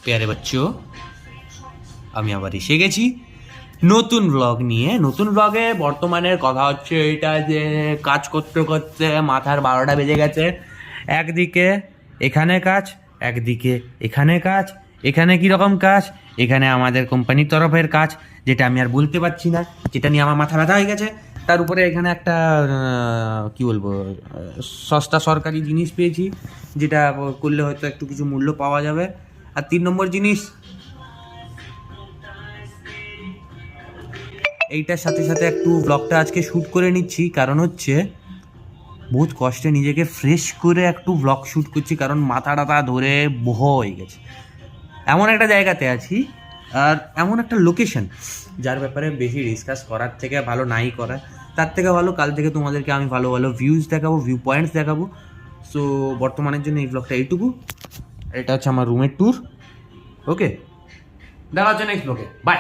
প্যারে বাচ্চো, আমি আবার এসে গেছি নতুন ব্লগ নিয়ে। নতুন ব্লগে বর্তমানের কথা হচ্ছে এটা যে কাজ করতে করতে মাথার 12টা বেজে গেছে। একদিকে এখানে কাজ, একদিকে এখানে কাজ। এখানে কীরকম কাজ? এখানে আমাদের কোম্পানির তরফের কাজ, যেটা আমি আর বলতে পারছি না, যেটা নিয়ে আমার মাথা ব্যথা হয়ে গেছে। তার উপরে এখানে একটা কি বলবো, সস্তা সরকারি জিনিস পেয়েছি, যেটা করলে হয়তো একটু কিছু মূল্য পাওয়া যাবে। আর 3 নম্বর জিনিস, এইটার সাথে সাথে একটু ব্লগটা আজকে শ্যুট করে নিচ্ছি, কারণ হচ্ছে বহুত কষ্টে নিজেকে ফ্রেশ করে একটু ব্লগ শ্যুট করছি, কারণ মাথা টাথা ধরে বহ হয়ে গেছে। এমন একটা জায়গাতে আছি আর এমন একটা লোকেশন, যার ব্যাপারে বেশি ডিসকাস করার থেকে ভালো নাই করা। তার থেকে ভালো কাল থেকে তোমাদেরকে আমি ভালো ভালো ভিউজ দেখাবো, ভিউ পয়েন্টস দেখাবো। সো বর্তমানের জন্য এই ব্লগটা এইটুকু। এটা হচ্ছে আমার রুমের ট্যুর। ওকে, দেখা হচ্ছে নেক্সট ব্লগে, বাই।